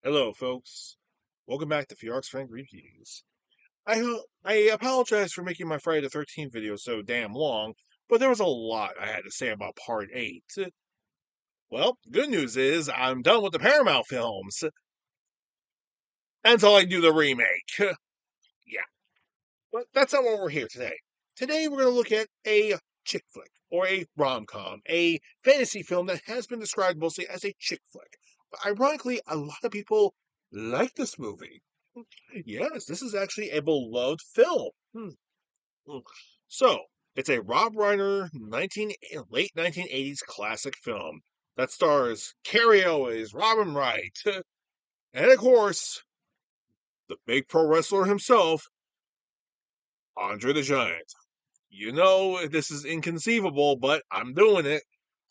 Hello, folks. Welcome back to FFR Frank Reviews. I apologize for making my Friday the 13th video so damn long, but there was a lot I had to say about Part 8. Well, good news is I'm done with the Paramount films, until I do the remake. Yeah, but that's not why we're here today. Today we're going to look at a chick flick, or a rom-com, a fantasy film that has been described mostly as a chick flick. But ironically, a lot of people like this movie. Yes, this is actually a beloved film. Mm. So, it's a Rob Reiner late 1980s classic film that stars Carrie Elwes, Robin Wright, and of course, the big pro wrestler himself, Andre the Giant. You know, this is inconceivable, but I'm doing it.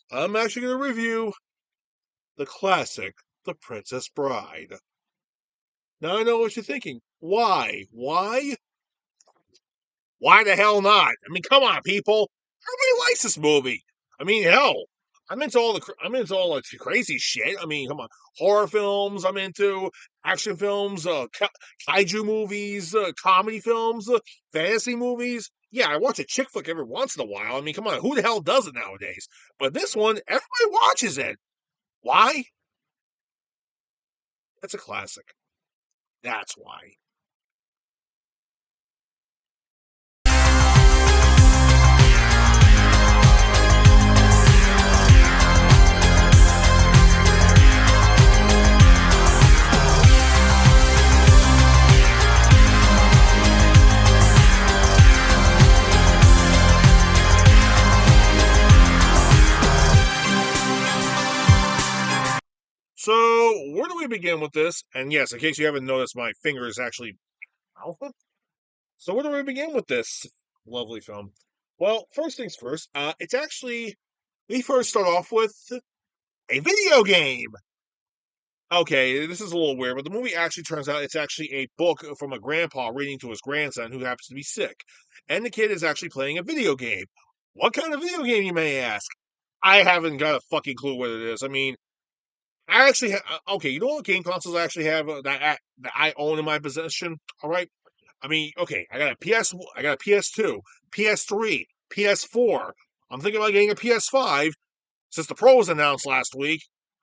I'm actually going to review the classic, The Princess Bride. Now I know what you're thinking. Why? Why? Why the hell not? I mean, come on, people. Everybody likes this movie. I mean, hell, I'm into all the crazy shit. I mean, come on, horror films. I'm into action films, kaiju movies, comedy films, fantasy movies. Yeah, I watch a chick flick every once in a while. I mean, come on, who the hell does it nowadays? But this one, everybody watches it. Why? It's a classic. That's why. So, where do we begin with this? And yes, in case you haven't noticed, my finger is actually alpha. So, where do we begin with this lovely film? Well, first things first, it's actually, we first start off with a video game. Okay, this is a little weird, but the movie actually turns out it's actually a book from a grandpa reading to his grandson who happens to be sick. And the kid is actually playing a video game. What kind of video game, you may ask? I haven't got a fucking clue what it is. I mean, I actually okay. You know what game consoles I actually have that I own in my possession? All right. I mean, okay. I got a PS2, PS3, PS4. I'm thinking about getting a PS5 since the Pro was announced last week.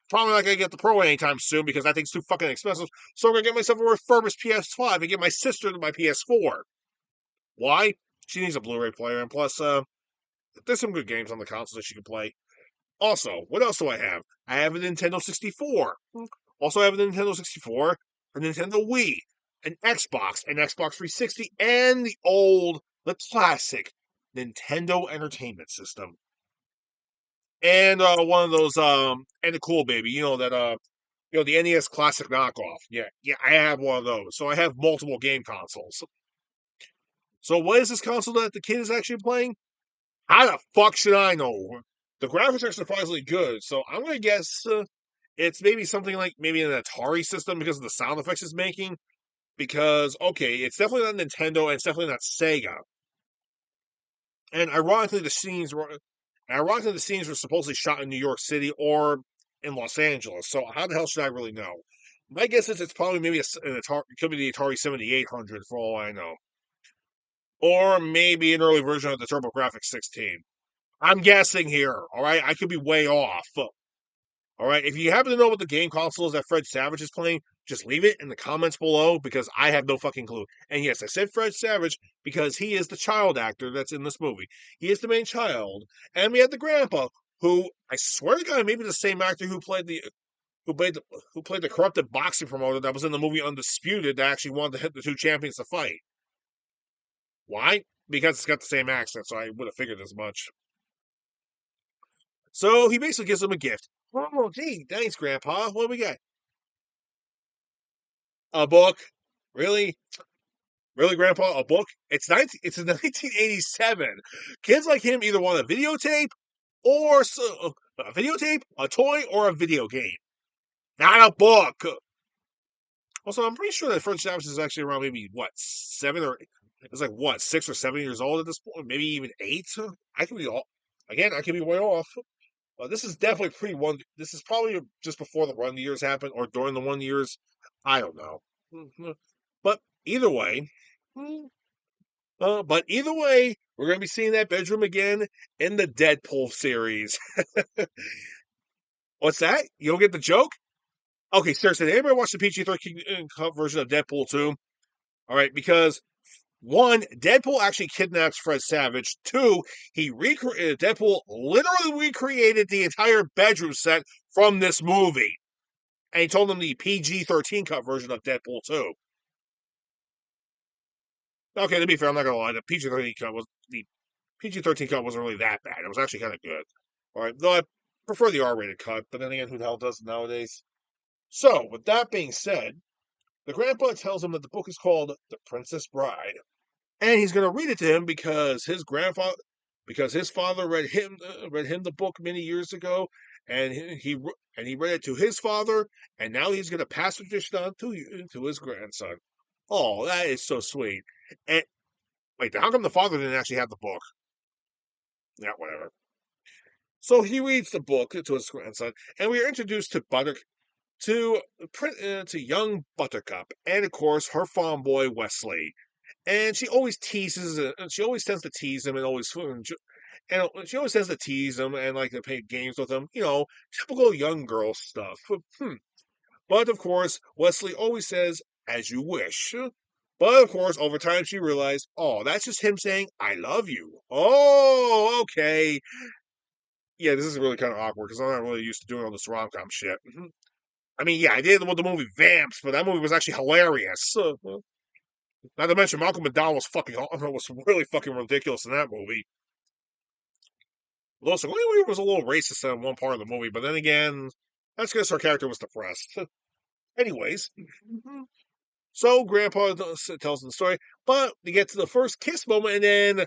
Probably not gonna get the Pro anytime soon because that thing's too fucking expensive. So I'm gonna get myself a refurbished PS5 and get my sister my PS4. Why? She needs a Blu-ray player, and plus, there's some good games on the console that she can play. Also, what else do I have? I have a Nintendo 64. Also, I have a Nintendo 64, a Nintendo Wii, an Xbox 360, and the classic Nintendo Entertainment System. And one of those, and the Cool Baby, the NES Classic knockoff. Yeah, I have one of those. So I have multiple game consoles. So what is this console that the kid is actually playing? How the fuck should I know? The graphics are surprisingly good, so I'm gonna guess it's maybe something like maybe an Atari system because of the sound effects it's making. Because okay, it's definitely not Nintendo and it's definitely not Sega. And ironically the scenes were supposedly shot in New York City or in Los Angeles. So how the hell should I really know? My guess is it's probably maybe an Atari. It could be the Atari 7800 for all I know, or maybe an early version of the TurboGrafx 16. I'm guessing here. All right, I could be way off. All right, if you happen to know what the game console is that Fred Savage is playing, just leave it in the comments below because I have no fucking clue. And yes, I said Fred Savage because he is the child actor that's in this movie. He is the main child, and we have the grandpa, who I swear to God, maybe the same actor who played the corrupted boxing promoter that was in the movie Undisputed that actually wanted to hit the two champions to fight. Why? Because it's got the same accent, so I would have figured as much. So he basically gives him a gift. Oh, gee, thanks, Grandpa. What do we got? A book? Really? Really, Grandpa? A book? It's 1987. Kids like him either want a videotape a videotape, a toy, or a video game. Not a book. Also, I'm pretty sure that Fred Savage is actually around maybe what 6 or 7 years old at this point, maybe even 8. I could be all again. I could be way off. This is definitely pre-one. This is probably just before the Run years happened, or during the 1 years. I don't know. But either way, we're going to be seeing that bedroom again in the Deadpool series. What's that? You don't get the joke? Okay, seriously, did anybody watch the PG-13 version of Deadpool 2? All right, because one, Deadpool actually kidnaps Fred Savage. Two, Deadpool literally recreated the entire bedroom set from this movie, and he told them the PG-13 cut version of Deadpool 2. Okay, to be fair, I'm not gonna lie, the PG-13 cut wasn't really that bad. It was actually kind of good. All right, though I prefer the R-rated cut, but then again, who the hell does it nowadays? So, with that being said, the grandpa tells him that the book is called The Princess Bride, and he's going to read it to him because his father read him the book many years ago, and he read it to his father, and now he's going to pass the tradition on to his grandson. Oh, that is so sweet. And wait, how come the father didn't actually have the book? Yeah, whatever. So he reads the book to his grandson, and we are introduced to young Buttercup, and of course her farm boy Wesley. And she always teases, and she always tends to tease him, and she always tends to tease him and like to play games with him. Typical young girl stuff. But of course, Wesley always says, "As you wish." But of course, over time she realized, oh, that's just him saying, "I love you." Oh, okay. Yeah, this is really kind of awkward because I'm not really used to doing all this rom com shit. I mean, yeah, I did with the movie Vamps, but that movie was actually hilarious. Not to mention Malcolm McDowell was really fucking ridiculous in that movie. Although Sigourney was a little racist in one part of the movie, but then again, that's because her character was depressed. Anyways, so Grandpa tells the story, but we get to the first kiss moment, and then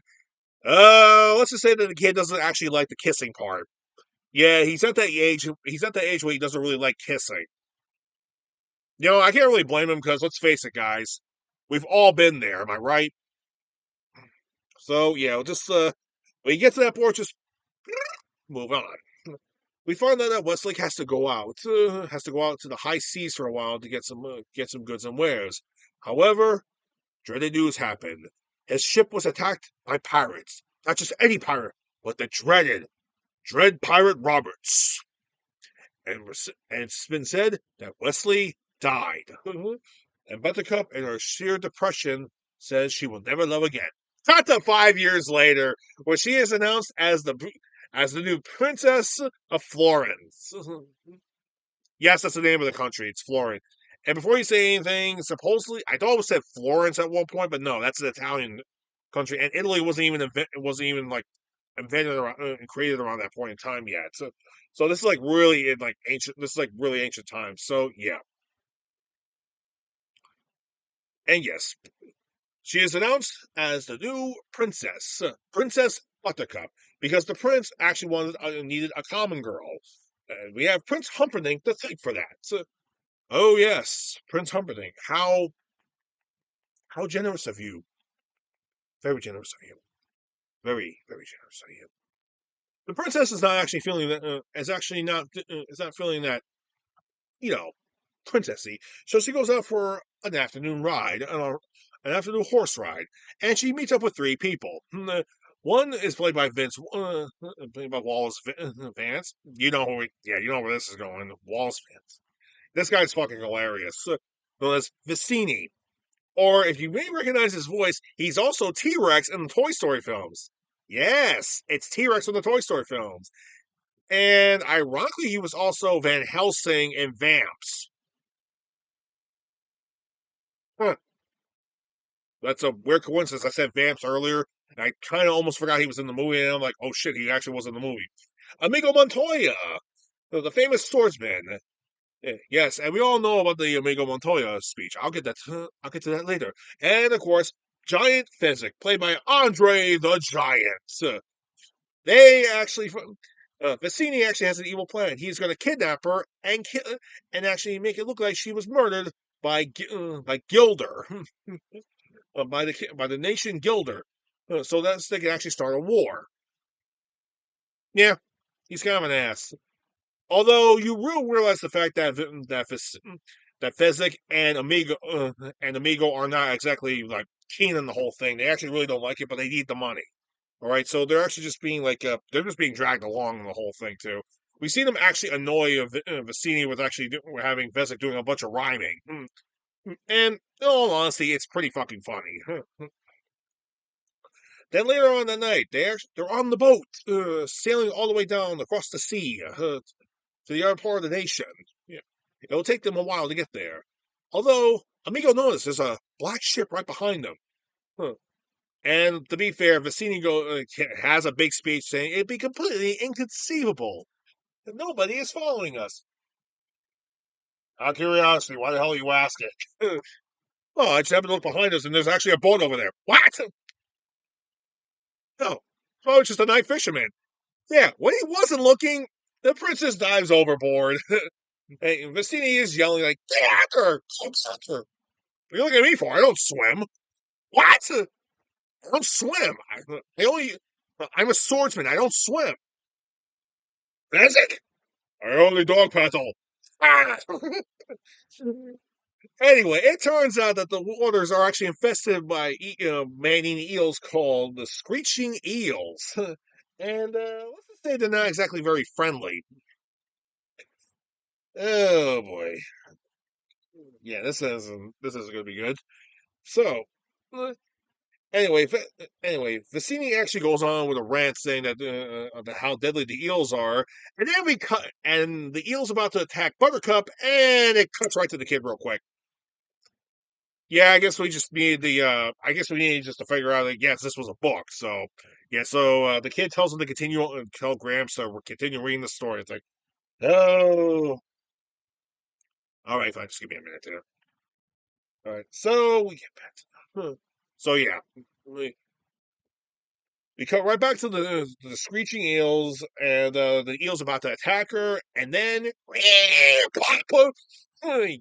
let's just say that the kid doesn't actually like the kissing part. Yeah, he's at that age. He's at that age where he doesn't really like kissing. I can't really blame him because let's face it, guys, we've all been there. Am I right? So yeah, when you get to that point, just move on. We find out that Westlake has to go out to the high seas for a while to get some goods and wares. However, dreaded news happened. His ship was attacked by pirates. Not just any pirate, but the Dread Pirate Roberts. And it's been said that Wesley died. And Buttercup, in her sheer depression, says she will never love again. Cut to 5 years later, where she is announced as the new Princess of Florence. Yes, that's the name of the country. It's Florence. And before you say anything, supposedly, I thought it said Florence at one point, but no, that's an Italian country, and Italy wasn't even like invented and created around that point in time yet. So this is like really in like ancient. This is like really ancient times. So yeah, and yes, she is announced as the new princess, Princess Buttercup, because the prince actually needed a common girl. And we have Prince Humperdinck to thank for that. Oh yes, Prince Humperdinck. How generous of you. Very generous of you. Very, very generous of you. The princess is not actually feeling that. Is not feeling that. You know, princessy. So she goes out for an afternoon ride, an afternoon horse ride, and she meets up with three people. One is played by Wallace Vance. You know where this is going. Wallace Vance. This guy's fucking hilarious. Known as Vicini. Or if you may recognize his voice, he's also T-Rex in the Toy Story films. Yes, it's T-Rex in the Toy Story films. And ironically, he was also Van Helsing in Vamps. Huh. That's a weird coincidence. I said Vamps earlier, and I kind of almost forgot he was in the movie, and I'm like, oh shit, he actually was in the movie. Amigo Montoya, the famous swordsman. Yes, and we all know about the Amigo Montoya speech. I'll get to that later. And of course, Giant Physic, played by Andre the Giant. They actually, Vicini actually has an evil plan. He's going to kidnap her and actually make it look like she was murdered by Gilder, by the nation Gilder, so that they can actually start a war. Yeah, He's kind of an ass. Although you will realize the fact that Fezzik and Amigo are not exactly like keen on the whole thing. They actually really don't like it, but they need the money. All right, so they're actually just being like they're just being dragged along in the whole thing too. We see them actually annoy Vicini with actually having Fezzik doing a bunch of rhyming, and in all honesty, it's pretty fucking funny. Then later on that night, they're on the boat, sailing all the way down across the sea to the other part of the nation. Yeah. It'll take them a while to get there. Although, Amigo noticed there's a black ship right behind them. Huh. And to be fair, Vicini has a big speech saying it'd be completely inconceivable that nobody is following us. Out of curiosity, why the hell are you asking? Oh, I just happened to look behind us and there's actually a boat over there. What? No. Oh, it's just a night fisherman. Yeah, when he wasn't looking, the princess dives overboard. Hey, Vicini is yelling like, "Get after her! Get after her!" What are you looking at me for? I don't swim. What? I don't swim. I only. I'm a swordsman. I don't swim. Magic. I only dog paddle. Ah! Anyway, it turns out that the waters are actually infested by man-eating eels called the screeching eels, and let's just say they're not exactly very friendly. Oh boy, yeah, this isn't going to be good. So, uh, Anyway, Vicini actually goes on with a rant saying that how deadly the eels are, and then we cut, and the eel's about to attack Buttercup, and it cuts right to the kid real quick. Yeah, I guess we just need the. I guess we need just to figure out that yes, this was a book. So yeah, so the kid tells him to continue, tell Gramps to continue reading the story. It's like, oh, all right, fine, just give me a minute there. All right, so we get back to. So yeah, we cut right back to the screeching eels, and the eels about to attack her, and then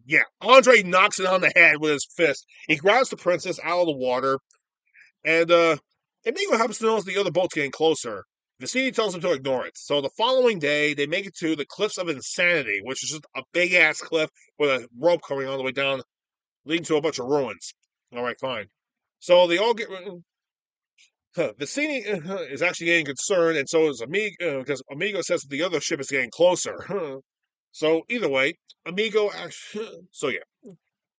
yeah, Andre knocks it on the head with his fist. He grabs the princess out of the water, and Amigo happens to notice the other boat's getting closer. Vicini tells him to ignore it. So the following day, they make it to the Cliffs of Insanity, which is just a big ass cliff with a rope coming all the way down, leading to a bunch of ruins. All right, fine. So they all get Vicini is actually getting concerned, and so is Amigo, because Amigo says that the other ship is getting closer. So either way, Amigo actually, so yeah,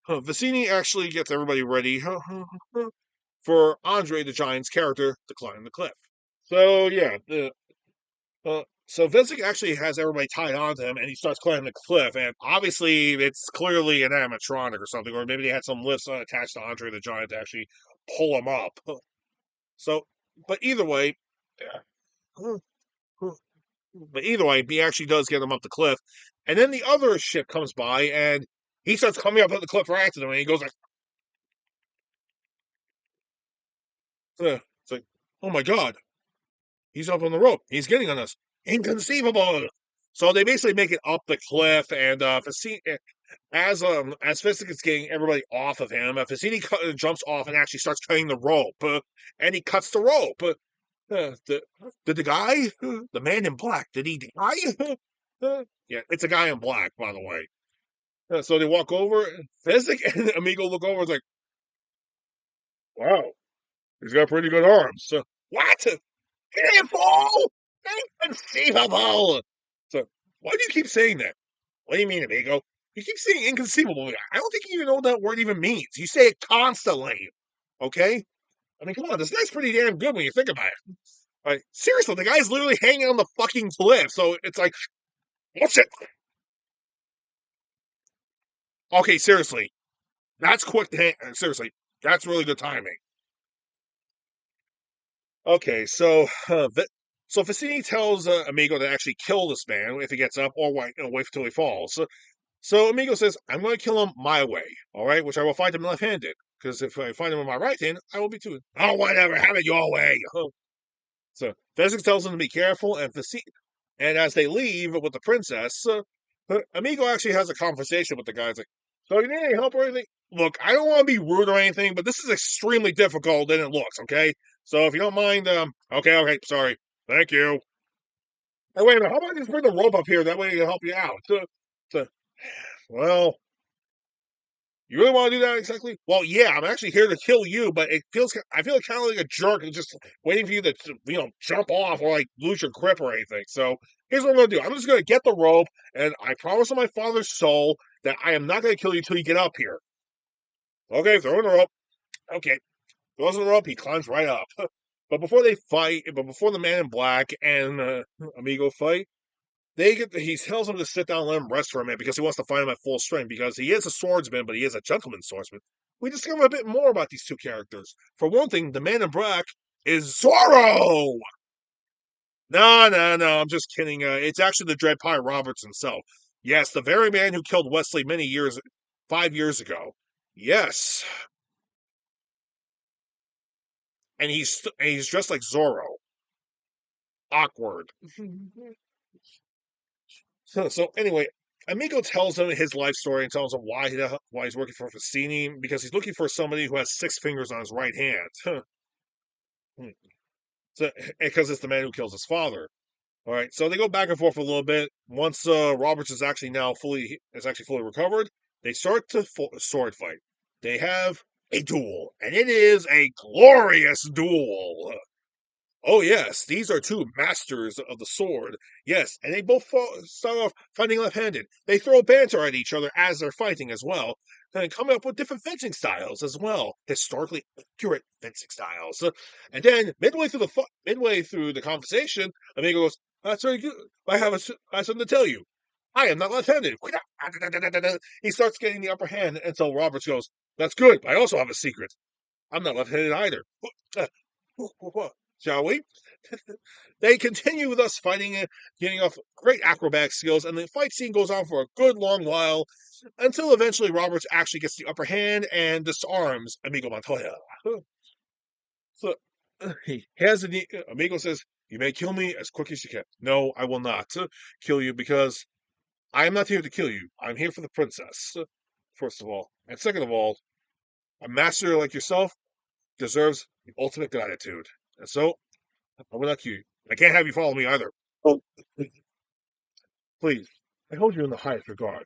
Vicini actually gets everybody ready for Andre the Giant's character to climb the cliff. So yeah, so Vincent actually has everybody tied onto him, and he starts climbing the cliff. And obviously, it's clearly an animatronic or something, or maybe they had some lifts attached to Andre the Giant to actually pull him up. So, but either way, he actually does get him up the cliff, and then the other ship comes by, and he starts coming up on the cliff right after them, and he goes like, it's like, oh my god, he's up on the rope, he's getting on us, inconceivable. So they basically make it up the cliff, and as Fistic is getting everybody off of him, Vicini jumps off and actually starts cutting the rope, and he cuts the rope. Did the guy, the man in black, did he die? Yeah, it's a guy in black, by the way. So they walk over, Fezzik and Amigo look over, it's like, wow, he's got pretty good arms. So, what? He didn't fall? Inconceivable! So, why do you keep saying that? What do you mean, Amigo? You keep saying inconceivable. I don't think you even know what that word even means. You say it constantly. Okay? I mean, come on, this guy's pretty damn good when you think about it. Like, seriously, the guy's literally hanging on the fucking cliff, so it's like, what's it? Okay, seriously. That's quick to hang. Seriously, that's really good timing. Okay, so Vicini tells Amigo to actually kill this man if he gets up, or wait till he falls. So Amigo says, "I'm going to kill him my way, all right? Which I will find him left-handed, because if I find him with my right hand, I will be too. Oh, whatever, have it your way." So Fezzik tells him to be careful, and as they leave with the princess, Amigo actually has a conversation with the guy. It's like, "So you need any help or anything? Look, I don't want to be rude or anything, but this is extremely difficult than it looks. Okay, so if you don't mind, okay, sorry, thank you." Hey, wait a minute. How about I just bring the rope up here? That way I can help you out. So, well, you really want to do that exactly? Well, yeah, I'm actually here to kill you, but I feel kind of like a jerk and just waiting for you to, jump off or like lose your grip or anything. So here's what I'm gonna do. I'm just gonna get the rope, and I promise on my father's soul that I am not gonna kill you until you get up here. Okay, throw in the rope. Okay, throws in the rope. He climbs right up. But before the man in black and Amigo fight, he tells him to sit down and let him rest for a minute because he wants to fight him at full strength because he is a swordsman, but he is a gentleman swordsman. We discover a bit more about these two characters. For one thing, the man in black is Zorro! No, no, no, I'm just kidding. It's actually the Dread Pie Roberts himself. Yes, the very man who killed Wesley 5 years ago. Yes, and he's dressed like Zorro. Awkward. So anyway, Amigo tells him his life story and tells him why he's working for Fassini because he's looking for somebody who has 6 fingers on his right hand. So, because it's the man who kills his father. All right, so they go back and forth a little bit. Once Roberts is actually fully recovered, they start to sword fight. They have a duel, and it is a glorious duel. Oh yes, these are two masters of the sword. Yes, and they both start off fighting left-handed. They throw banter at each other as they're fighting as well, and coming up with different fencing styles as well, historically accurate fencing styles. And then midway through the conversation, Amigo goes, "That's very good. I have something to tell you. I am not left-handed." He starts getting the upper hand until Roberts goes, "That's good. I also have a secret. I'm not left-handed either." Shall we? They continue thus fighting, getting off great acrobatic skills, and the fight scene goes on for a good long while until eventually Roberts actually gets the upper hand and disarms Amigo Montoya. So he has Amigo says, "You may kill me as quick as you can." "No, I will not kill you because I am not here to kill you. I'm here for the princess, first of all. And second of all, a master like yourself deserves the ultimate gratitude. And so I will not kill you. I can't have you follow me either. Oh, please. I hold you in the highest regard."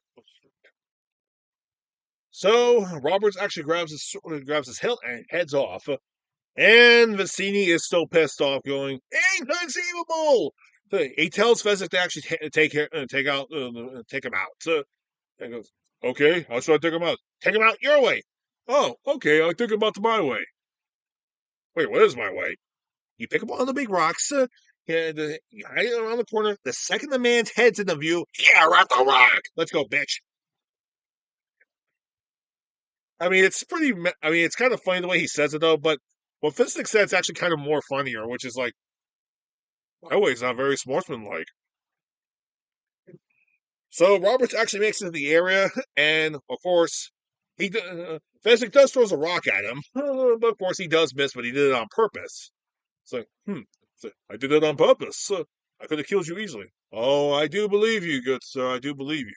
So Roberts actually grabs his hilt and heads off. And Vicini is still pissed off, going, "Inconceivable!" So he tells Fezzik to actually take him out. And goes, "Okay, how should I take him out?" "Take him out your way." "Oh, okay, I'll take him out my way." "Wait, what is my way?" "You pick up one of the big rocks, you hide it around the corner. The second the man's head's in the view, yeah, at the rock. Let's go, bitch." I mean, it's kind of funny the way he says it though. But what Fistic said is actually kind of more funnier, which is like, my way's not very sportsmanlike. So Roberts actually makes it to the area, and of course, Fezzik does throws a rock at him, but of course he does miss, but he did it on purpose. It's like, I did it on purpose. I could have killed you easily. "Oh, I do believe you, good sir. I do believe you.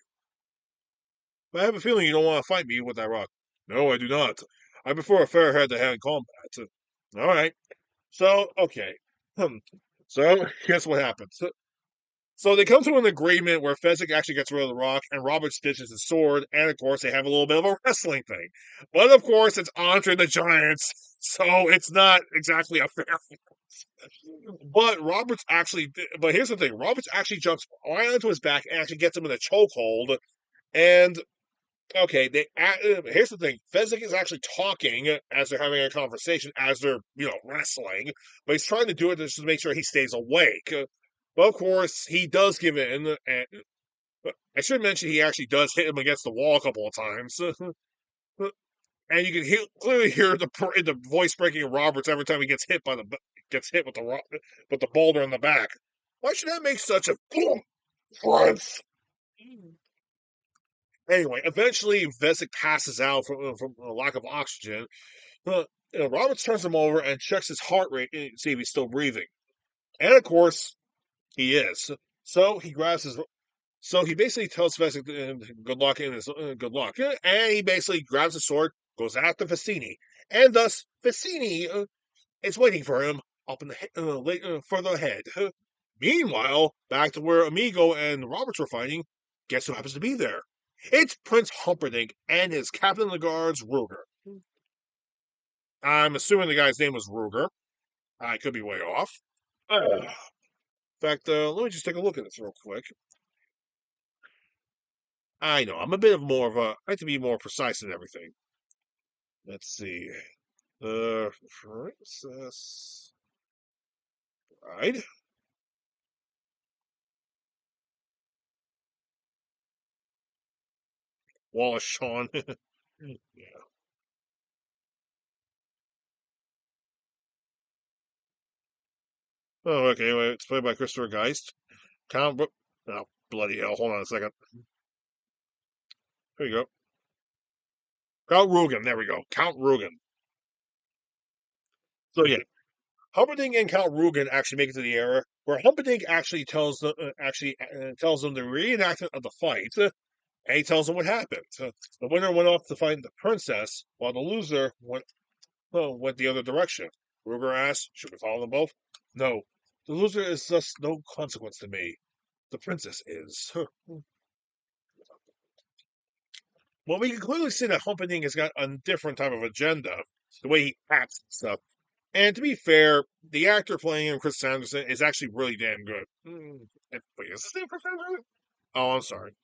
But I have a feeling you don't want to fight me with that rock." "No, I do not. I prefer a fair hand-to-hand combat." All right. So, okay. Hmm. So, here's what happens. So they come to an agreement where Fezzik actually gets rid of the rock and Robert stitches his sword, and of course they have a little bit of a wrestling thing. But of course it's Andre the Giants, so it's not exactly a fair fight. But here's the thing: Roberts actually jumps right onto his back and actually gets him in a chokehold. And okay, here's the thing: Fezzik is actually talking as they're having a conversation, as they're wrestling, but he's trying to do it just to make sure he stays awake. But of course, he does give in, and I should mention he actually does hit him against the wall a couple of times. And you can clearly hear the voice breaking of Roberts every time he gets hit with the boulder in the back. Why should that make such a crunch? Anyway, eventually Vesic passes out from a lack of oxygen. Roberts turns him over and checks his heart rate to see if he's still breathing. And of course, he is. So he grabs his. So he basically tells Vesic good luck and good luck. And he basically grabs his sword, goes after Vicini. And thus, Vicini is waiting for him up in the further ahead. Meanwhile, back to where Amigo and Roberts were fighting, guess who happens to be there? It's Prince Humperdinck and his captain of the guards, Ruger. I'm assuming the guy's name was Ruger. I could be way off. In fact, let me just take a look at this real quick. I know, I'm a bit of more of a. I like to be more precise in everything. Let's see. The Princess Bride? Wallace Shawn. Yeah. Oh, okay. Wait, it's played by Christopher Geist. Count. Oh, bloody hell. Hold on a second. There you go. Count Rugen. There we go. Count Rugen. So, yeah. Humperdinck and Count Rugen actually make it to the era where Humperdinck actually tells them the reenactment of the fight, and he tells them what happened. The winner went off to find the princess, while the loser went the other direction. Ruger asks, "Should we follow them both?" No. The loser is thus no consequence to me. The princess is. Well, we can clearly see that Humperdinck has got a different type of agenda, the way he acts and stuff. And to be fair, the actor playing him, Chris Sanderson, is actually really damn good. Wait, is his name Chris Sanderson? Oh, I'm sorry.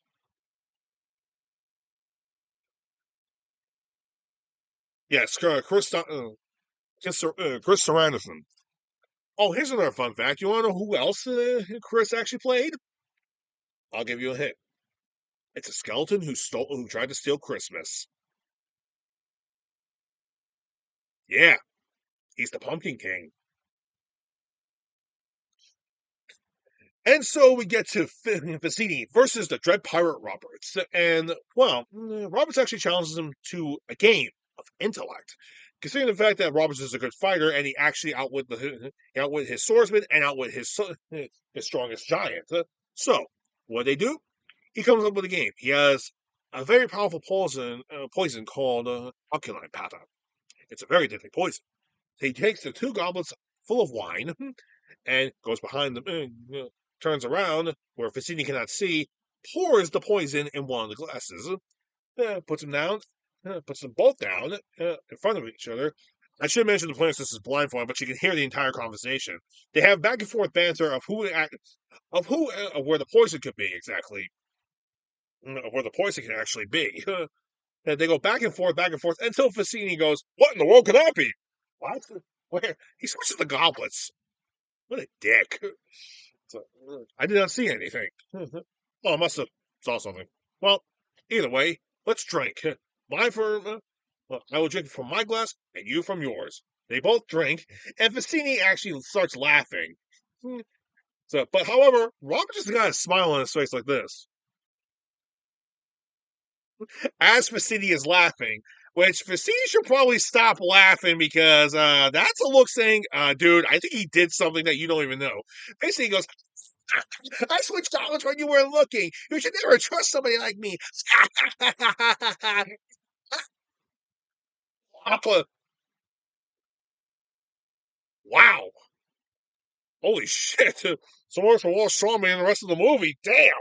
Yes, Chris Sarandon. Oh, here's another fun fact. You want to know who else Chris actually played? I'll give you a hint. It's a skeleton who tried to steal Christmas. Yeah, he's the Pumpkin King. And so we get to Vicini versus the Dread Pirate Roberts. And, well, Roberts actually challenges him to a game of intellect. Considering the fact that Roberts is a good fighter and he actually outwit his swordsman and outwit his strongest giant. So, what they do? He comes up with a game. He has a very powerful poison called Oculine Pata. It's a very deadly poison. So he takes the two goblets full of wine and goes behind them, turns around where Vicini cannot see, pours the poison in one of the glasses, puts them down, puts them both down in front of each other. I should mention the princess is blindfolded, but she can hear the entire conversation. They have back and forth banter of where the poison could be exactly, of where the poison can actually be. And they go back and forth until Vicini goes, "What in the world could that be?" What? Where? He switches the goblets. What a dick. So, I did not see anything. Oh, I must have saw something. Well, either way, let's drink. Mine for, well, I will drink from my glass and you from yours. They both drink, and Vicini actually starts laughing. So, but however, Robert just got a smile on his face like this. As Vicini is laughing, which Vicini should probably stop laughing because that's a look saying, dude, I think he did something that you don't even know. Basically, he goes, I switched college when you weren't looking. You should never trust somebody like me. Wow. Holy shit. So much for Walt Strongman and the rest of the movie. Damn.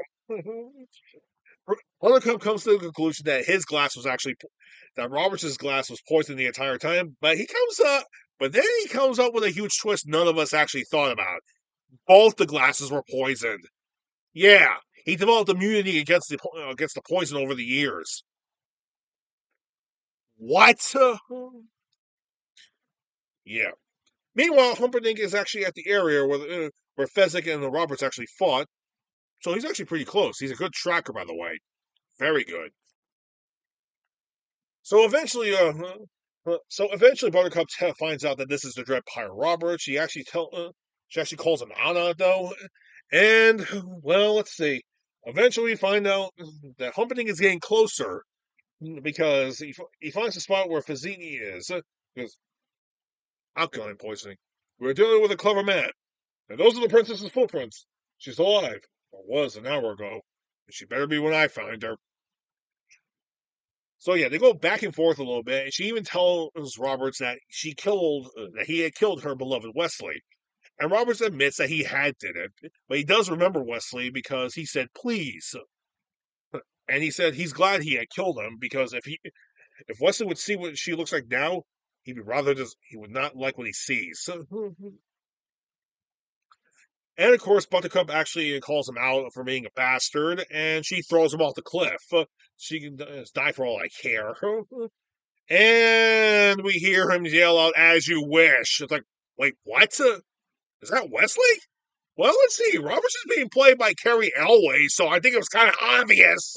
Buttercup comes to the conclusion that his glass was actually that Roberts' glass was poisoned the entire time, but then he comes up with a huge twist none of us actually thought about. Both the glasses were poisoned. Yeah, he developed immunity against the poison over the years. What? Yeah. Meanwhile, Humperdinck is actually at the area where Fezzik and the Roberts actually fought, so he's actually pretty close. He's a good tracker, by the way. Very good. So eventually, Buttercup finds out that this is the Dread Pirate Robert. She actually calls him out on it though, and well, let's see. Eventually, we find out that Humperdinck is getting closer because he finds the spot where Fazzini is. Because alkaline poisoning. We're dealing with a clever man, and those are the princess's footprints. She's alive, or was an hour ago, and she better be when I find her. So yeah, they go back and forth a little bit, and she even tells Roberts that he had killed her beloved Wesley. And Roberts admits that he had did it, but he does remember Wesley because he said please, and he said he's glad he had killed him because if Wesley would see what she looks like now, he would not like what he sees. And of course, Buttercup actually calls him out for being a bastard, and she throws him off the cliff. She can die for all I care. And we hear him yell out, "As you wish." It's like, wait, what? Is that Wesley? Well, let's see. Roberts is being played by Carrie Elway, so I think it was kind of obvious.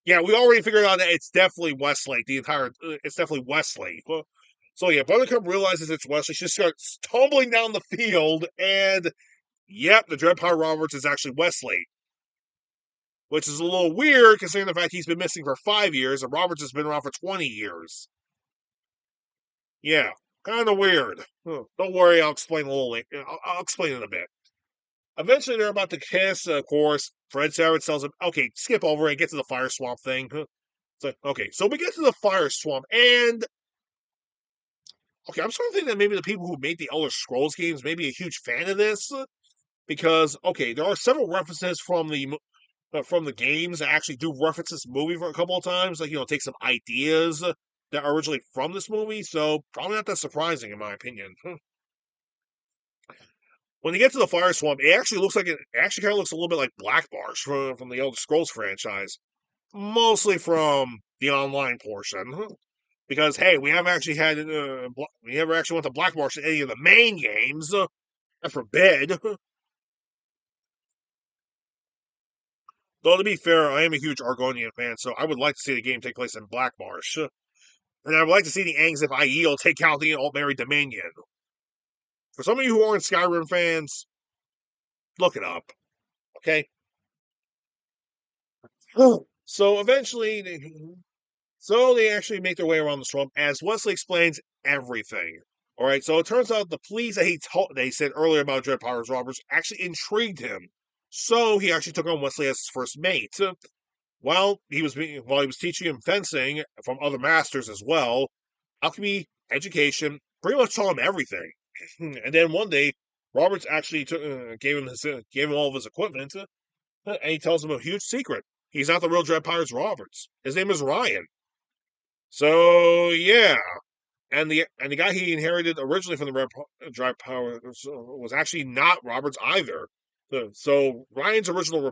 Yeah, we already figured out that it's definitely Wesley. It's definitely Wesley. So yeah, Buttercup realizes it's Wesley. She starts tumbling down the field, and yep, the Dread Pirate Roberts is actually Wesley, which is a little weird considering the fact he's been missing for 5 years and Roberts has been around for 20 years. Yeah, kind of weird. Don't worry, I'll explain a little later. I'll explain in a bit. Eventually, they're about to kiss. Of course, Fred Savage tells him, "Okay, skip over it. Get to the fire swamp thing." It's like, okay, so we get to the fire swamp, and okay, I'm starting to think that maybe the people who made the Elder Scrolls games may be a huge fan of this because okay, there are several references from the games that actually do reference this movie for a couple of times, like take some ideas that are originally from this movie. So probably not that surprising in my opinion. When you get to the fire swamp, it actually kind of looks a little bit like Black Marsh from the Elder Scrolls franchise, mostly from the online portion. Because hey, we never actually went to Black Marsh in any of the main games. I forbid. Though to be fair, I am a huge Argonian fan, so I would like to see the game take place in Black Marsh. And I would like to see the Angs of Aiel take out the Altmerry Dominion. For some of you who aren't Skyrim fans, look it up. Okay? So eventually, they actually make their way around the swamp as Wesley explains everything. All right, so it turns out the pleas that he said earlier about Dread Powers Roberts actually intrigued him. So he actually took on Wesley as his first mate. While he was teaching him fencing from other masters as well, alchemy, education, pretty much taught him everything. And then one day, Roberts actually gave him all of his equipment, and he tells him a huge secret. He's not the real Dread Pirates Roberts. His name is Ryan. So yeah, and the guy he inherited originally from the Dread Pirates was actually not Roberts either. So Ryan's original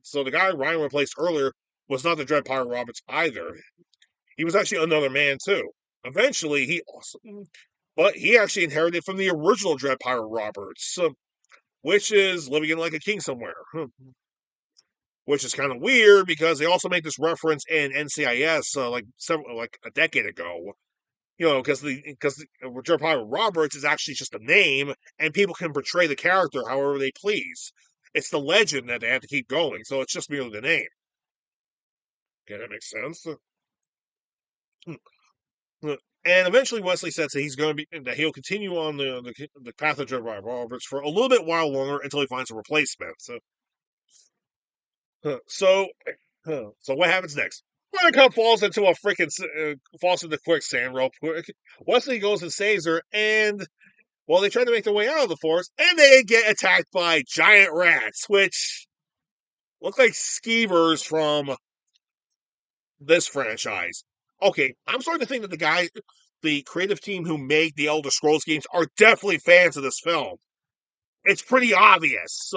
so the guy Ryan replaced earlier was not the Dread Pirate Roberts either. He was actually another man too. Eventually, but he actually inherited from the original Dread Pirate Roberts, which is living in like a king somewhere. Which is kind of weird because they also made this reference in NCIS like a decade ago. Because Dread Pirate Roberts is actually just a name, and people can portray the character however they please. It's the legend that they have to keep going, so it's just merely the name. Okay, that makes sense. And eventually, Wesley says that he'll continue on the path of Dread Roberts for a little bit while longer until he finds a replacement. So, so what happens next? Buttercup falls into quicksand real quick. Wesley goes and saves her, and they try to make their way out of the forest, and they get attacked by giant rats, which look like skeevers from this franchise. Okay, I'm starting to think that the creative team who made the Elder Scrolls games are definitely fans of this film. It's pretty obvious.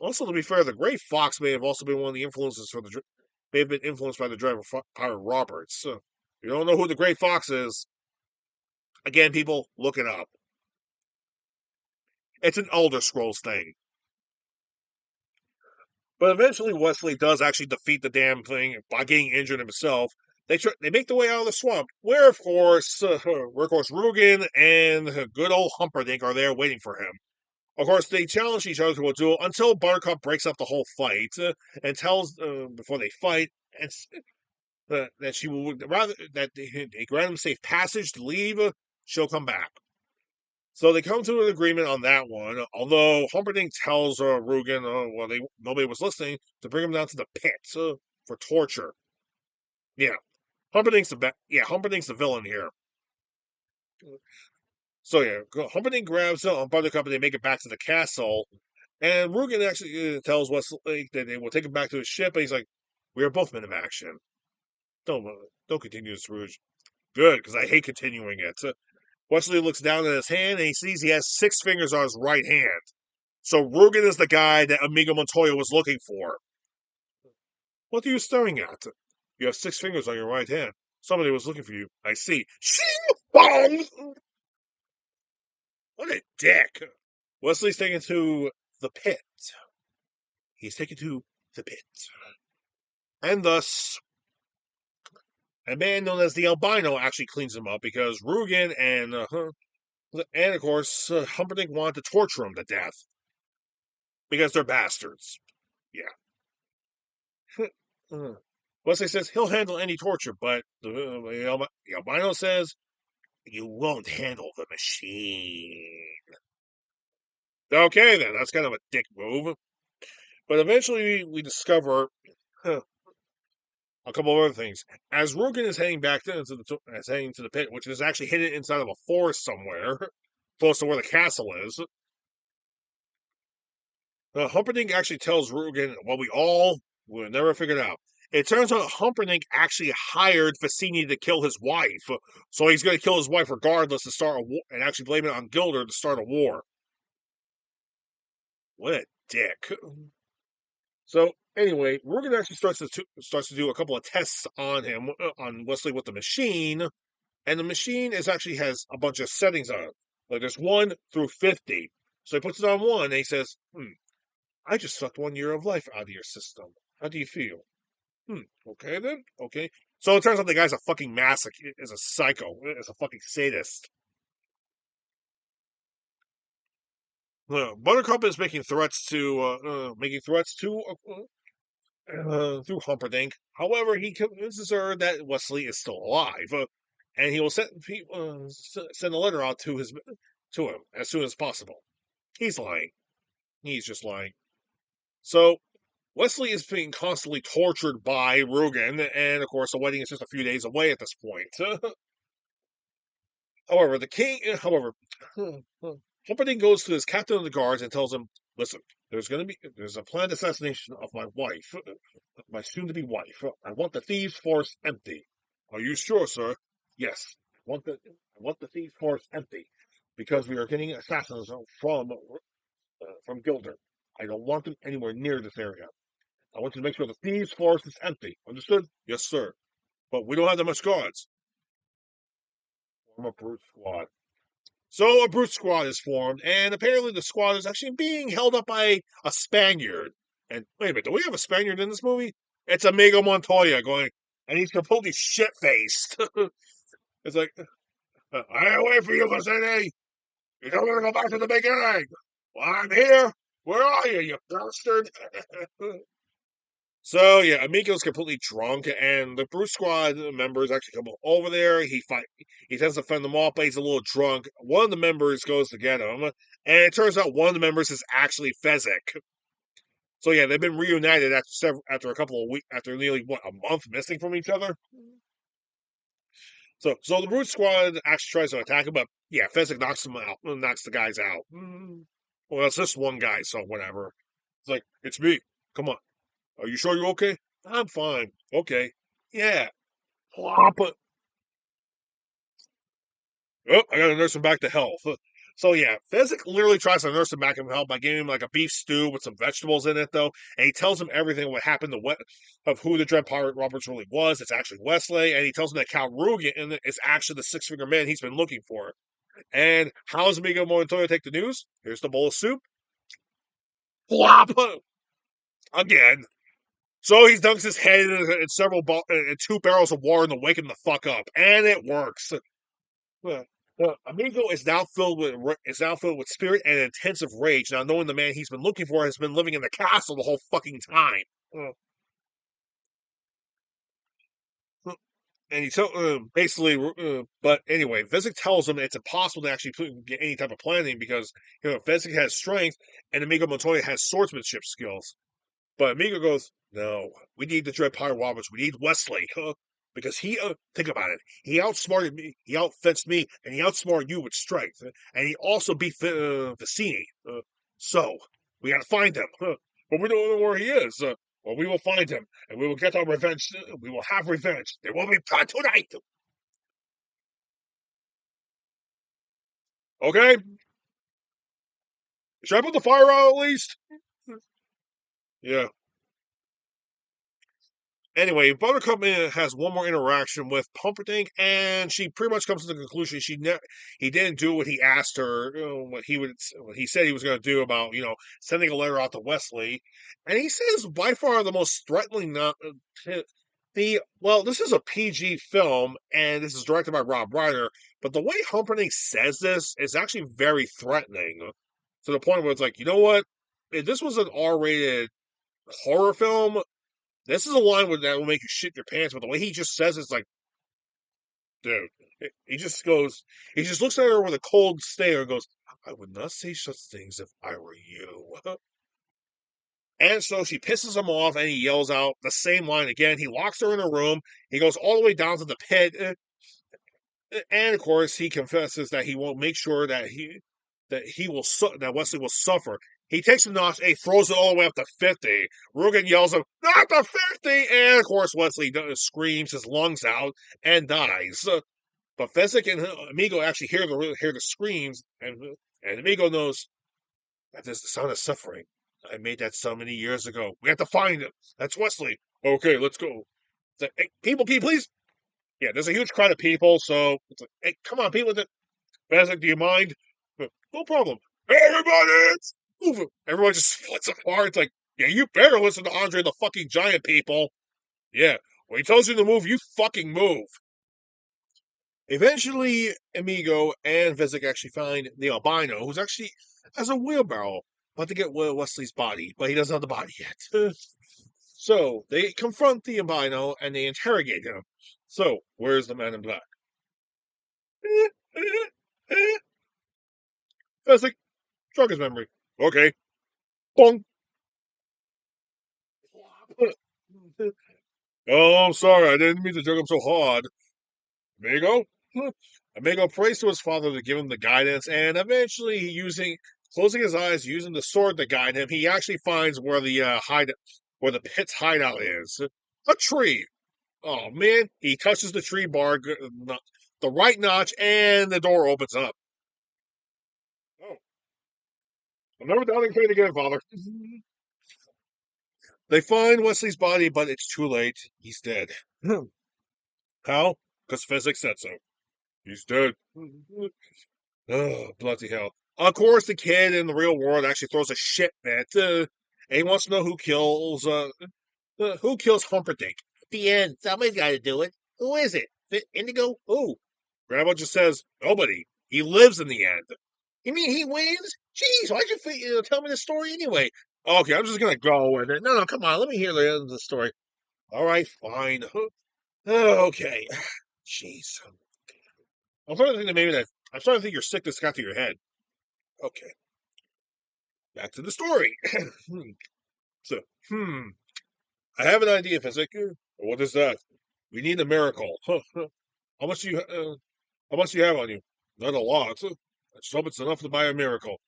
Also, to be fair, the Great Fox may have also been one of the influences may have been influenced by the Dread Pirate Roberts. If you don't know who the Great Fox is, again, people, look it up. It's an Elder Scrolls thing. But eventually, Wesley does actually defeat the damn thing by getting injured himself. They make their way out of the swamp, where of course, Rugen and good old Humperdinck are there waiting for him. Of course, they challenge each other to a duel until Buttercup breaks up the whole fight and tells before they fight and that she would rather that they grant him safe passage to leave. She'll come back. So they come to an agreement on that one. Although Humperdinck tells Rugen, nobody was listening, to bring him down to the pit for torture. Yeah, Humperdinck's the villain here. So yeah, Humperdinck grabs Buttercup and they make it back to the castle. And Rugen actually tells Wesley that they will take him back to his ship. And he's like, "We are both men of action. Don't don't continue this, Rouge. Good, because I hate continuing it." Wesley looks down at his hand and he sees he has 6 fingers on his right hand. So Rugen is the guy that Amigo Montoya was looking for. What are you staring at? You have 6 fingers on your right hand. Somebody was looking for you. I see. Shing bong! What a dick. Wesley's taken to the pit. He's taken to the pit. And thus, a man known as the albino actually cleans him up because Rugen and of course, Humperdinck wanted to torture him to death because they're bastards. Yeah. Wesley says he'll handle any torture, but the albino says you won't handle the machine. Okay, then that's kind of a dick move. But eventually, we discover huh, a couple of other things. As Rugen is heading back heading to the pit, which is actually hidden inside of a forest somewhere, close to where the castle is. Humperdinck actually tells Rugen what we all will never figured out. It turns out Humperdinck actually hired Vicini to kill his wife, so he's going to kill his wife regardless to start a war, and actually blame it on Gilder to start a war. What a dick! So anyway, Rugen actually starts to do a couple of tests on him on Wesley with the machine, and the machine is actually has a bunch of settings on it. Like there's 1 through 50. So he puts it on 1, and he says, I just sucked 1 year of life out of your system. How do you feel? Okay then. Okay. So it turns out the guy's a fucking masochist, is a psycho, is a fucking sadist. Buttercup is making threats to through Humperdinck. However, he convinces her that Wesley is still alive, and he will send a letter out to him as soon as possible. He's lying. He's just lying. So Wesley is being constantly tortured by Rugen, and of course, the wedding is just a few days away at this point. However, Humperdinck goes to his captain of the guards and tells him, "Listen, there's a planned assassination of my wife, my soon-to-be wife. I want the thieves' force empty." "Are you sure, sir?" "Yes, I want the thieves' force empty because we are getting assassins from Gilder. I don't want them anywhere near this area. I want you to make sure the thieves' force is empty. Understood?" "Yes, sir. But we don't have that much guards." "Form a brute squad." So a brute squad is formed, and apparently the squad is actually being held up by a Spaniard. And wait a minute, do we have a Spaniard in this movie? It's Amigo Montoya going, and he's completely shit faced. It's like, I wait for you, Vicente. You don't want to go back to the beginning. Well, I'm here. Where are you, you bastard? So yeah, Amico's completely drunk, and the Brute Squad members actually come over there. He tends to fend them off, but he's a little drunk. One of the members goes to get him, and it turns out one of the members is actually Fezzik. So yeah, they've been reunited after a couple of weeks, after nearly a month missing from each other. So the Brute Squad actually tries to attack him, but yeah, Fezzik knocks the guys out. Well, it's just one guy, so whatever. It's like, it's me. Come on. Are you sure you're okay? I'm fine. Okay. Yeah. Plop. Oh, I gotta nurse him back to health. So yeah, Fezzik literally tries to nurse him back to health by giving him like a beef stew with some vegetables in it, though, and he tells him everything what happened of who the Dread Pirate Roberts really was. It's actually Wesley, and he tells him that Cal Rugen is actually the 6 finger man he's been looking for. And how does Amigo Montoya take the news? Here's the bowl of soup. Plop again. So he dunks his head in 2 barrels of water to wake him the fuck up, and it works. Amigo is now filled with spirit and intensive rage. Now knowing the man he's been looking for has been living in the castle the whole fucking time. And he basically, but anyway, Fezzik tells him it's impossible to actually get any type of planning because Fezzik has strength and Amigo Montoya has swordsmanship skills. But Amigo goes, "No, we need the Dread Pirate Roberts. We need Wesley." because think about it. He outsmarted me, he outfenced me, and he outsmarted you with strength, and he also beat Vicini. So we got to find him, but we don't know where he is. Well, we will find him, and we will get our revenge. We will have revenge. There will be blood tonight. Okay, should I put the fire out at least? Yeah. Anyway, Buttercup has one more interaction with Pumperdinck, and she pretty much comes to the conclusion he didn't do what he asked her, what he said he was going to do about sending a letter out to Wesley, and he says by far the most threatening. This is a PG film, and this is directed by Rob Reiner, but the way Humperdinck says this is actually very threatening, to the point where it's like, you know what? If this was an R-rated horror film, this is a line that will make you shit your pants, but the way he just says it's like, dude, he just looks at her with a cold stare and goes, I would not say such things if I were you. And so she pisses him off and he yells out the same line again. He locks her in a room. He goes all the way down to the pit. And of course, he confesses that he won't make sure that Wesley will suffer. He takes a notch and throws it all the way up to 50. Rugen yells him, not to 50! And of course, Wesley screams his lungs out and dies. But Fezzik and Amigo actually hear the screams, and Amigo knows that this is the sound of suffering. I made that so many years ago. We have to find him. That's Wesley. Okay, let's go. Like, hey, people, can you please? Yeah, there's a huge crowd of people, so it's like, hey, come on, people. Fezzik, do you mind? No problem. Everybody, move. Everyone just splits apart. It's like, yeah, you better listen to Andre the fucking Giant, people. Yeah, when he tells you to move, you fucking move. Eventually, Amigo and Fezzik actually find the albino, who's actually has a wheelbarrow, about to get Wesley's body, but he doesn't have the body yet. So they confront the albino and they interrogate him. So, where's the man in black? Fezzik, jog his memory. Okay. Bong. Oh, I'm sorry. I didn't mean to jug him so hard. Amigo? Amigo prays to his father to give him the guidance, and eventually, closing his eyes, using the sword to guide him, he actually finds where where the pit's hideout is. A tree. Oh man! He touches the tree bar, the right notch, and the door opens up. Oh, I'm never doubting fate again, Father. They find Wesley's body, but it's too late. He's dead. How? Because physics said so. He's dead. Oh, bloody hell. Of course, the kid in the real world actually throws a shit fit, and he wants to know who kills Humperdinck. At the end, somebody's got to do it. Who is it? Indigo? Who? Grandma just says, nobody. He lives in the end. You mean he wins? Jeez, why'd you tell me the story anyway? Okay, I'm just going to go with it. No, come on. Let me hear the end of the story. All right, fine. Okay. Jeez. I'm starting to think your sickness got to your head. Okay. Back to the story. so, I have an idea, Fezzik. What is that? We need a miracle. How much do you how much do you have on you? Not a lot. Let's hope it's enough to buy a miracle.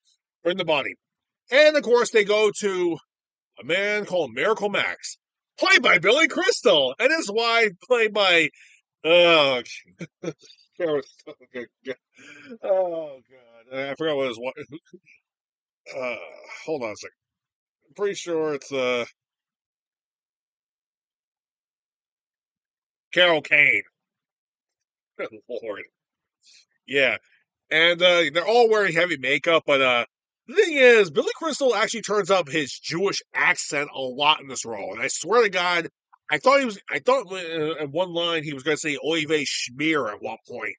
Bring the body. And of course they go to a man called Miracle Max, played by Billy Crystal, and his wife, played by oh, oh god, I forgot what his wife. Uh, hold on a second. I'm pretty sure it's Carol Kane. Lord, yeah, and they're all wearing heavy makeup, but the thing is, Billy Crystal actually turns up his Jewish accent a lot in this role, and I swear to God, I thought at one line he was going to say "Oive Schmear" at one point,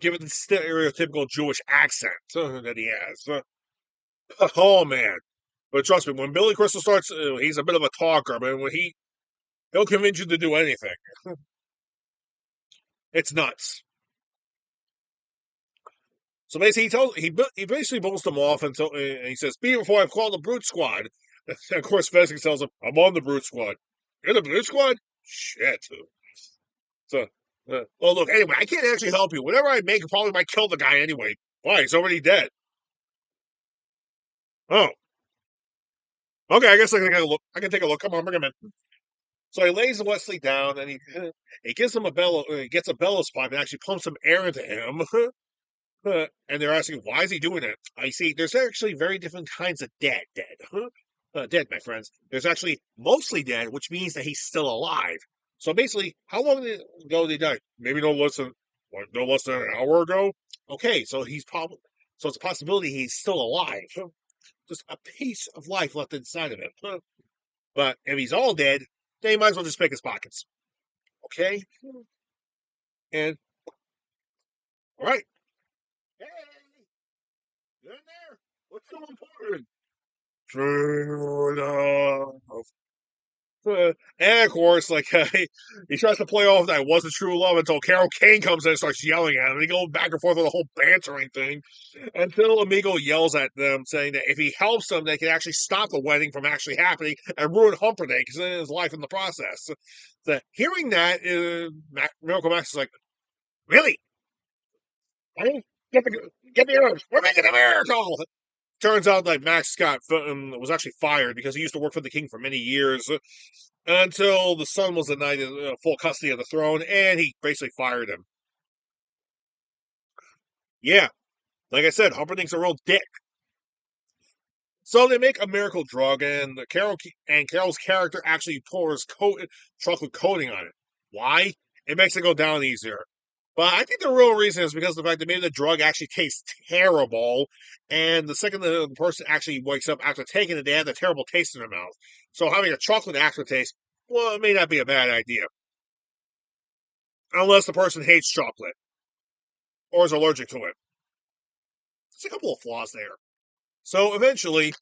given the stereotypical Jewish accent that he has. Oh man, but trust me, when Billy Crystal starts, he's a bit of a talker, man. He'll convince you to do anything. It's nuts. So basically, he basically bulls them off until and he says, "Be here before I've called the Brute Squad." And of course, Fezzik tells him, "I'm on the Brute Squad." You're the Brute Squad? Shit. So, well, look, anyway, I can't actually help you. Whatever I make, probably might kill the guy anyway. Why? He's already dead. Oh, okay. I guess I can take a look. I can take a look. Come on, bring him in. So he lays Wesley down, and he gives him a bellow. He gets a bellows pipe and actually pumps some air into him. And they're asking, why is he doing it? I see. There's actually very different kinds of dead. Dead, my friends. There's actually mostly dead, which means that he's still alive. So basically, how long ago did he die? Maybe no less than an hour ago. Okay, so it's a possibility he's still alive. Just a piece of life left inside of him. But if he's all dead, then he might as well just pick his pockets. Okay, and all right. Hey, you in there? What's so important? True love. And of course, he tries to play off that it wasn't true love until Carol Kane comes in and starts yelling at him. They go back and forth with the whole bantering thing until Amigo yells at them, saying that if he helps them, they can actually stop the wedding from actually happening and ruin Humperdinck's his life in the process. So, hearing that, Miracle Max is like, "Really? Honey? Get the herbs. We're making a miracle." Turns out that Max Scott was actually fired because he used to work for the king for many years until the son was denied full custody of the throne, and he basically fired him. Yeah, like I said, Humperdinck's a real dick. So they make a miracle drug, and Carol's character actually pours chocolate coating on it. Why? It makes it go down easier. But I think the real reason is because of the fact that maybe the drug actually tastes terrible, and the second the person actually wakes up after taking it, they have the terrible taste in their mouth. So having a chocolate aftertaste, well, it may not be a bad idea, unless the person hates chocolate or is allergic to it. There's a couple of flaws there. So eventually,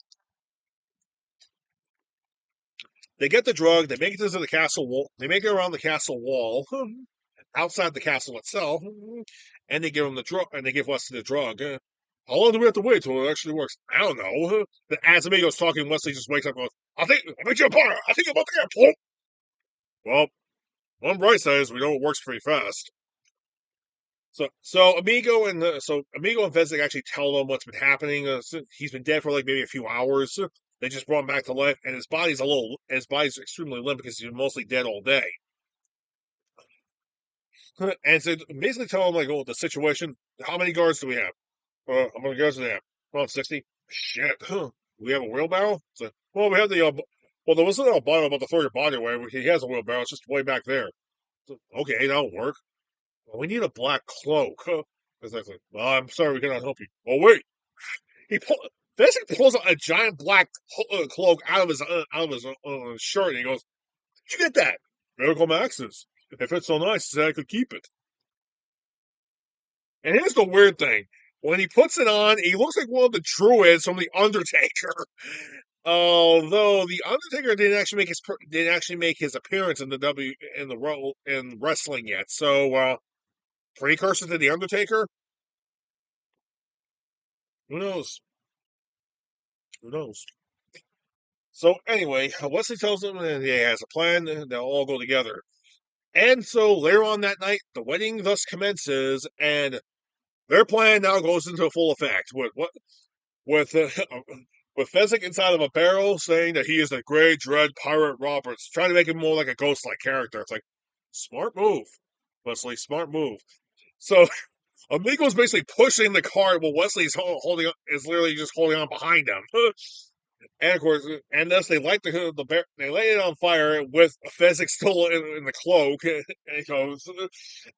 they get the drug, they make it to the castle wall, they make it around the castle wall, outside the castle itself, and they give him the drug, and they give Wesley the drug. How long do we have to wait till it actually works? I don't know. As Amigo's talking, Wesley just wakes up and goes, I think you're part. I think you're about to get pulled. Well, one bright side is we know it works pretty fast. So Amigo and Fezzik actually tell them what's been happening. He's been dead for like maybe a few hours. They just brought him back to life, and his body's extremely limp because he's been mostly dead all day. And so basically tell him like, oh, the situation. How many guards do we have? How many guards do we have? Well, 60. Shit. We have a wheelbarrow. So, well, we have the. Well, there wasn't a bottle about to throw your body away. He has a wheelbarrow. It's just way back there. So, okay, that'll work. Well, we need a black cloak. It's like, well, I'm sorry, we cannot help you. Oh wait, he basically pulls a giant black cloak out of his shirt, and he goes, "Did you get that? Miracle Max's. It fits so nice that I could keep it." And here's the weird thing: when he puts it on, he looks like one of the druids from the Undertaker. Although the Undertaker didn't actually make his appearance in the role in wrestling yet, so precursor to the Undertaker. Who knows? Who knows? So anyway, Wesley tells them that he has a plan. They'll all go together. And so later on that night, the wedding thus commences, and their plan now goes into full effect. With with Fezzik inside of a barrel, saying that he is the great dread pirate Roberts, trying to make him more like a ghost-like character. It's like smart move, Wesley. Smart move. So Amigo's basically pushing the cart while Wesley's is literally just holding on behind him. And of course, and thus they light they light it on fire with Fezzik still in the cloak. And he goes,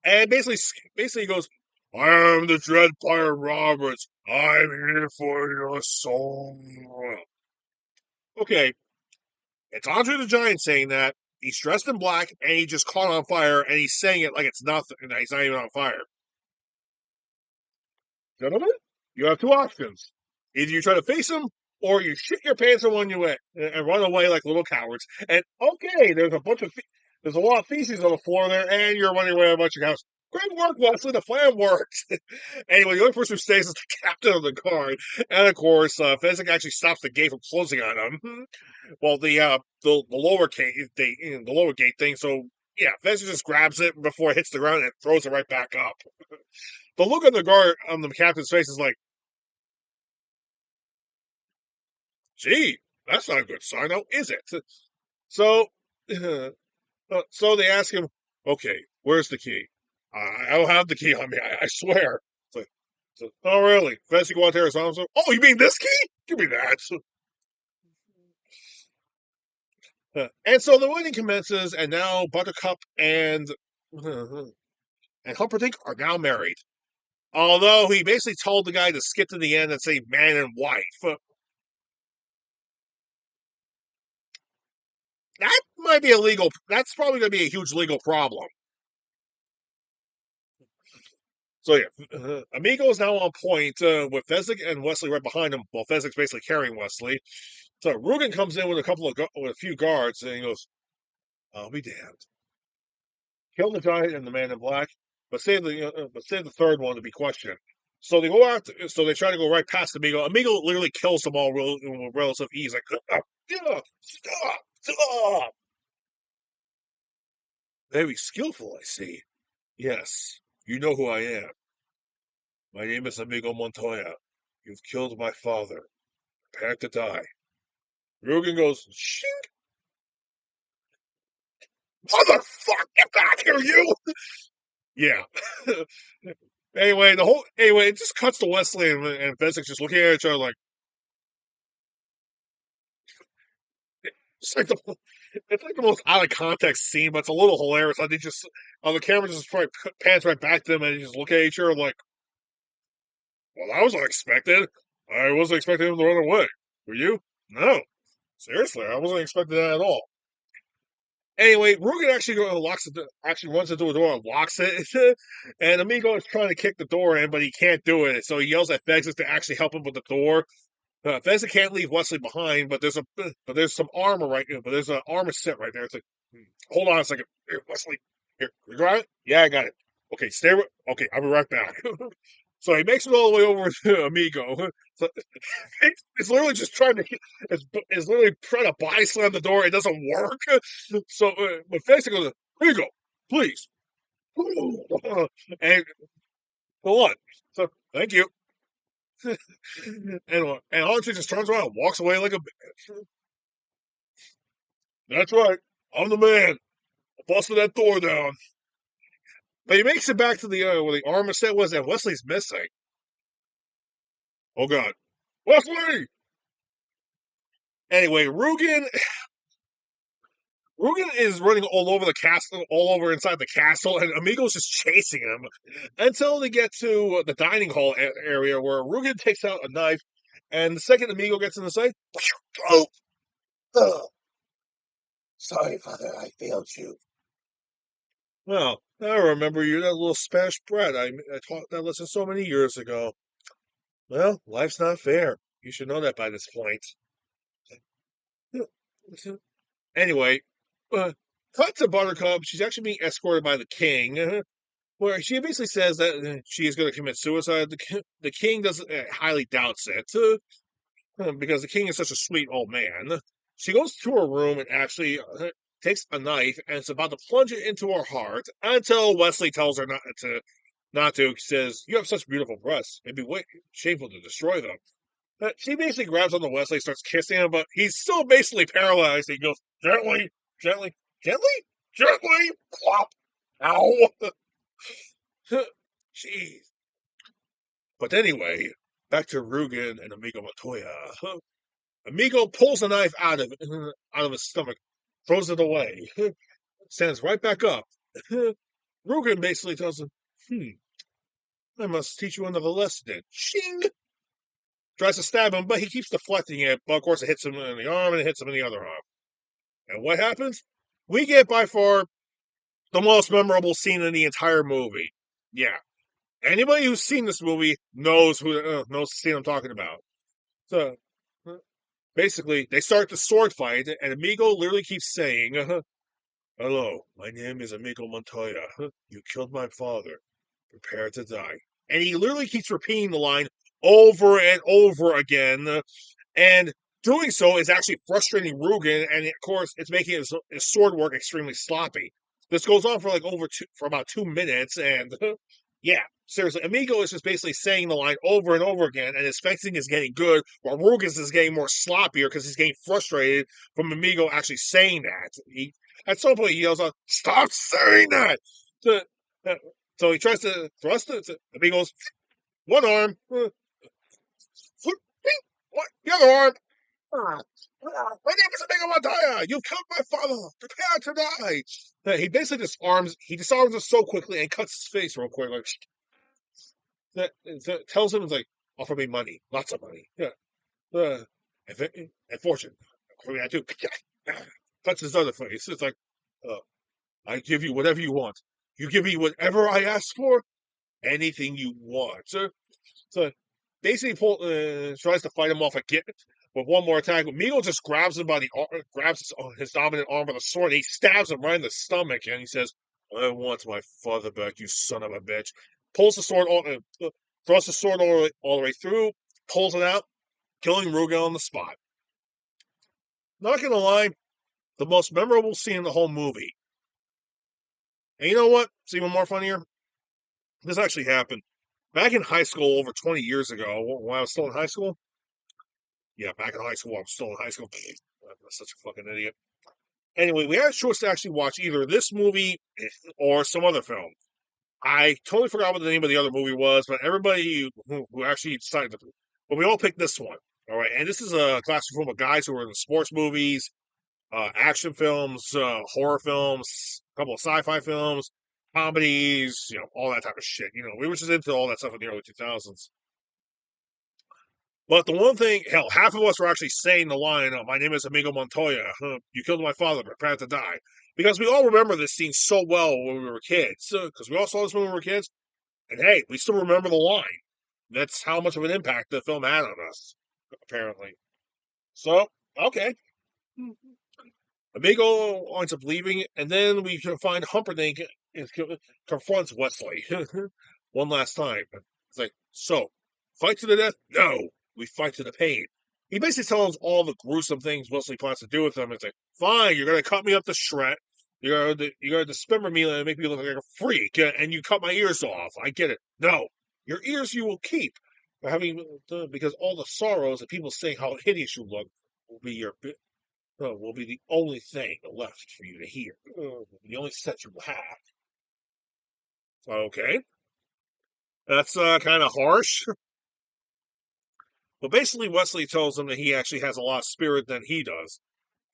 and basically he goes, "I am the Dread Pirate Roberts. I'm here for your soul." Okay, it's Andre the Giant saying that. He's dressed in black and he just caught on fire, and he's saying it like it's nothing, and he's not even on fire. Gentlemen, you have two options. Either you try to face him, or you shit your pants and run away like little cowards. And okay, there's a lot of feces on the floor there, and you're running away a bunch of cowards. Great work, Wesley. The plan works. Anyway, the only person who stays is the captain of the guard, and of course, Fezzik actually stops the gate from closing on him. Well, the lower gate thing. So Yeah, Fezzik just grabs it before it hits the ground and throws it right back up. The look on the guard on the captain's face is like, gee, that's not a good sign now, is it? So, so they ask him, okay, where's the key? I don't have the key on me, I swear. It's like, oh, really? Fezzik wants his arms. Oh, you mean this key? Give me that. And so the wedding commences, and now Buttercup and Humperdinck are now married. Although he basically told the guy to skip to the end and say man and wife. That might be illegal. That's probably going to be a huge legal problem. So yeah, Amigo is now on point with Fezzik and Wesley right behind him. While Fezzik's basically carrying Wesley. So Rugen comes in with with a few guards, and he goes, "I'll be damned. Kill the giant and the man in black, but save the third one to be questioned." So they go out. So they try to go right past Amigo. Amigo literally kills them all with relative ease. Like, stop. Very skillful, I see. Yes, you know who I am. My name is Amigo Montoya. You've killed my father. Prepare to die. Rugen goes, shink, motherfucker, get back here, you! Yeah. Anyway, it just cuts to Wesley and Fezzik just looking at each other like, it's like the it's like the most out of context scene, but it's a little hilarious. I think just on the camera just right, pans right back to them and you just look at each other like, well, that was unexpected. I wasn't expecting him to run away. Were you? No. Seriously, I wasn't expecting that at all. Anyway, Rugen actually runs into a door and locks it, and Amigo is trying to kick the door in, but he can't do it. So he yells at Fezzik to actually help him with the door. Fezzik can't leave Wesley behind, but there's some armor right here. But there's an armor set right there. It's like, hold on a second, here, Wesley. Here, you got it? Yeah, I got it. Okay, okay, I'll be right back. So he makes it all the way over to Amigo. So it's literally just trying to it's literally trying to body slam the door. It doesn't work. So but Fezzik goes, Amigo, please, and go on. So thank you. And Andre just turns around and walks away like a bitch. That's right. I'm the man. I busted that door down. But he makes it back to the where the armor set was, and Wesley's missing. Oh God, Wesley! Anyway, Rugen is running all over the castle, all over inside the castle, and Amigo's just chasing him until they get to the dining hall area where Rugen takes out a knife, and the second Amigo gets in the sight, oh, oh, sorry, father, I failed you. Well, I remember you, that little Spanish brat. I taught that lesson so many years ago. Well, life's not fair. You should know that by this point. Anyway, uh, cut to Buttercup. She's actually being escorted by the king, where she basically says that she is going to commit suicide. The king doesn't highly doubts it because the king is such a sweet old man. She goes to her room and actually takes a knife and is about to plunge it into her heart until Wesley tells her not to. He says, "You have such beautiful breasts. It'd be shameful to destroy them." She basically grabs onto Wesley, starts kissing him, but he's still basically paralyzed. He goes, gently, gently, gently, gently, plop. Ow. Jeez. But anyway, back to Rugen and Amigo Montoya. Amigo pulls a knife out of his stomach, throws it away, stands right back up. Rugen basically tells him, I must teach you another lesson then. Shing! Tries to stab him, but he keeps deflecting it. But of course, it hits him in the arm and it hits him in the other arm. And what happens? We get by far the most memorable scene in the entire movie. Yeah, anybody who's seen this movie knows knows the scene I'm talking about. So basically, they start the sword fight, and Amigo literally keeps saying, "Hello, my name is Amigo Montoya. You killed my father. Prepare to die." And he literally keeps repeating the line over and over again. And doing so is actually frustrating Rugen, and of course, it's making his sword work extremely sloppy. This goes on for like for about 2 minutes, and yeah, seriously, Amigo is just basically saying the line over and over again, and his fencing is getting good, while Rugas is getting more sloppier because he's getting frustrated from Amigo actually saying that. At some point he yells out, "Stop saying that!" So, uh, so he tries to thrust it. Amigo's one arm, what the other arm. "Ah, my name is Amigo Montoya. You killed my father. Prepare to die." He basically disarms us so quickly and cuts his face real quick, like that tells him, it's like, offer me money, lots of money. Yeah. Uh, and fortune. Offer me that too. Cuts his other face. It's like, uh, I give you whatever you want. You give me whatever I ask for, anything you want. So basically, tries to fight him off again with one more attack. Migo just grabs him by the arm, grabs his dominant arm with a sword. And he stabs him right in the stomach, and he says, "I want my father back, you son of a bitch." Pulls the sword, thrusts the sword all the way through, pulls it out, killing Rugal on the spot. Not gonna lie, the most memorable scene in the whole movie. And you know what? It's even more funnier. This actually happened back in high school over 20 years ago when I was still in high school. Yeah, back in high school, I'm still in high school. I'm such a fucking idiot. Anyway, we had a choice to actually watch either this movie or some other film. I totally forgot what the name of the other movie was, but everybody who actually decided to, but we all picked this one. All right, and this is a classic film of guys who are in sports movies, action films, horror films, a couple of sci-fi films, comedies, all that type of shit. We were just into all that stuff in the early 2000s. But the one thing, hell, half of us were actually saying the line, "My name is Amigo Montoya. You killed my father, prepared to die." Because we all remember this scene so well when we were kids. Because we all saw this when we were kids. And hey, we still remember the line. That's how much of an impact the film had on us, apparently. So, okay. Amigo winds up leaving, and then we find Humperdinck confronts Wesley one last time. It's like, so, fight to the death? No, we fight to the pain. He basically tells all the gruesome things Wesley plans to do with him. It's like, fine, you're gonna cut me up to shred. You're gonna dismember me and make me look like a freak, and you cut my ears off. I get it. No, your ears you will keep for because all the sorrows and people saying how hideous you look will be will be the only thing left for you to hear. The only set you will have. Okay, that's kind of harsh. But basically, Wesley tells him that he actually has a lot of spirit than he does.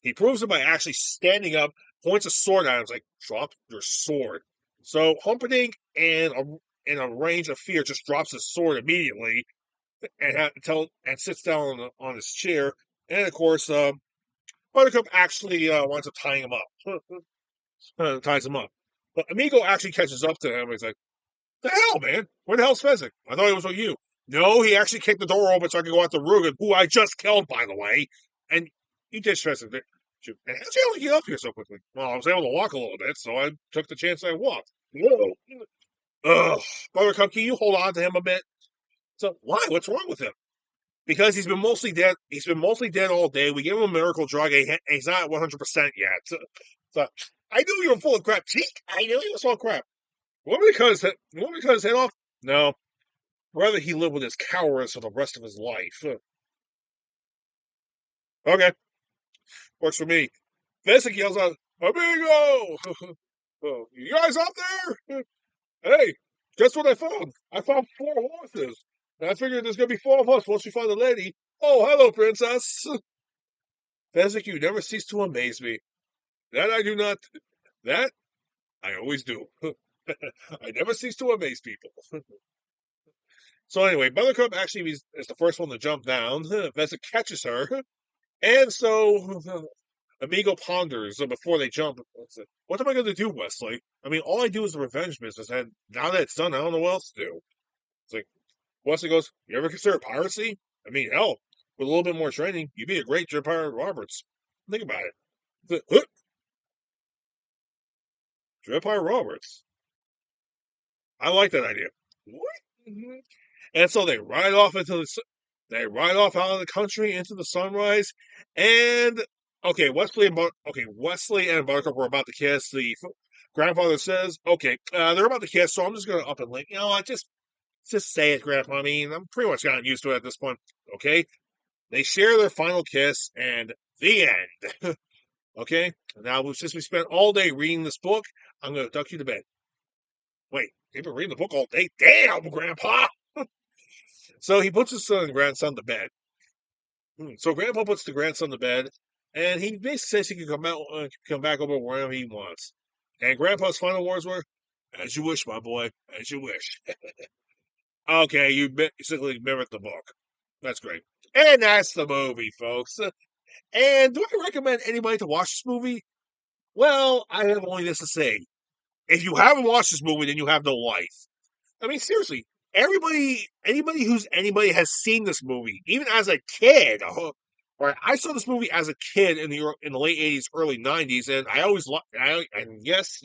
He proves it by actually standing up, points a sword at him, like, drop your sword. So Humperdinck, in a range of fear, just drops his sword immediately and sits down on his chair. And of course, Buttercup actually winds up tying him up. Ties him up. But Amigo actually catches up to him. He's like, "The hell, man? Where the hell's Fezzik? I thought it was with you." No, he actually kicked the door open so I could go out to Rugen, who I just killed, by the way. And he did Fezzik. And how'd you able to get up here so quickly? Well, I was able to walk a little bit, so I took the chance I walked. Whoa. Ugh. Buttercup, can you hold on to him a bit? So, why? What's wrong with him? Because he's been mostly dead. He's been mostly dead all day. We gave him a miracle drug, and he's not 100% yet. So I knew you were full of crap. See, I knew he was full of crap. You want me to cut his head off? No. Rather, he lived with his cowardice for the rest of his life. Okay, works for me. Fezzik yells out, "Amigo! Oh, you guys out there? Hey, guess what I found? I found 4 horses. And I figured there's going to be 4 of us once we find the lady. Oh, hello, princess." Fezzik, you never cease to amaze me. That I do not. That I always do. I never cease to amaze people. So anyway, Buttercup actually is the first one to jump down. Fezzik catches her. And so Amigo ponders before they jump. What am I going to do, Wesley? I mean, all I do is the revenge business, and now that it's done, I don't know what else to do. It's like, Wesley goes, "You ever consider piracy? I mean, hell, with a little bit more training, you'd be a great Dread Pirate Roberts. Think about it." Dread Pirate Roberts. I like that idea. What? And so they ride off out of the country into the sunrise, and okay, Wesley and Buttercup were about to kiss. Grandfather says, "Okay, they're about to kiss, so I'm just gonna up and leave. You know what? Just say it, Grandpa. I mean, I'm pretty much gotten used to it at this point. Okay." They share their final kiss, and the end. Okay. Now, since we spent all day reading this book, I'm gonna tuck you to bed. Wait, you've been reading the book all day? Damn, Grandpa! So he puts his son and grandson to bed. So Grandpa puts the grandson to bed, and he basically says he can come back over whenever he wants. And Grandpa's final words were, "As you wish, my boy, as you wish." Okay, you basically mimic the book. That's great. And that's the movie, folks. And do I recommend anybody to watch this movie? Well, I have only this to say. If you haven't watched this movie, then you have no life. I mean, seriously, anybody who's anybody has seen this movie, even as a kid. Right, I saw this movie as a kid in the late '80s, early '90s, and I always liked. And yes,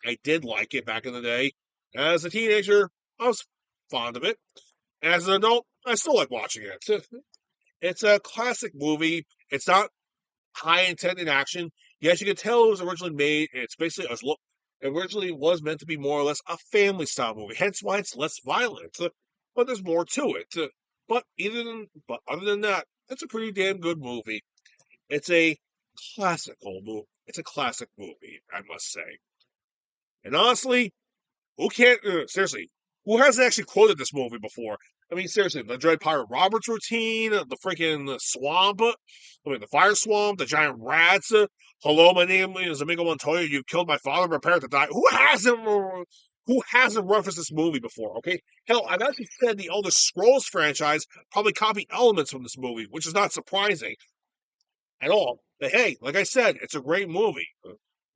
I did like it back in the day. As a teenager, I was fond of it. As an adult, I still like watching it. It's a classic movie. It's not high intent in action. Yes, you can tell it was originally made. It's basically it originally was meant to be more or less a family style movie. Hence why it's less violent. But there's more to it. But other than that, it's a pretty damn good movie. It's a classical movie. It's a classic movie, I must say. And honestly, who can't seriously? Who hasn't actually quoted this movie before? I mean, seriously, the Dread Pirate Roberts routine, the freaking swamp, the fire swamp, the giant rats. Hello, my name is Amigo Montoya. You killed my father, prepared to die. Who hasn't referenced this movie before? Okay, hell, I've actually said the Elder Scrolls franchise probably copied elements from this movie, which is not surprising at all. But hey, like I said, it's a great movie.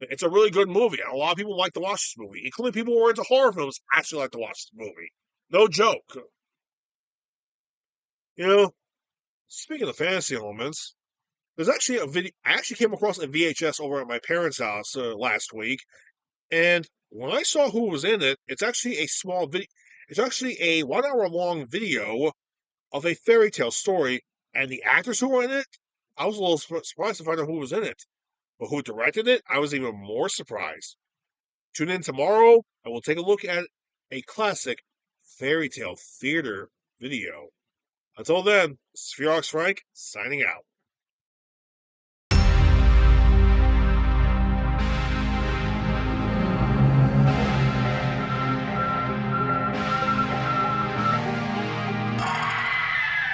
It's a really good movie. And a lot of people like to watch this movie, including people who are into horror films. Actually, like to watch this movie. No joke. You know, speaking of fantasy elements, there's actually a video. I actually came across a VHS over at my parents' house last week, and when I saw who was in it, it's actually a small video. It's actually a 1 hour long video of a fairy tale story, and the actors who were in it, I was a little surprised to find out who was in it. But who directed it, I was even more surprised. Tune in tomorrow, and we'll take a look at a classic fairy tale theater video. Until then, this is Frank signing out.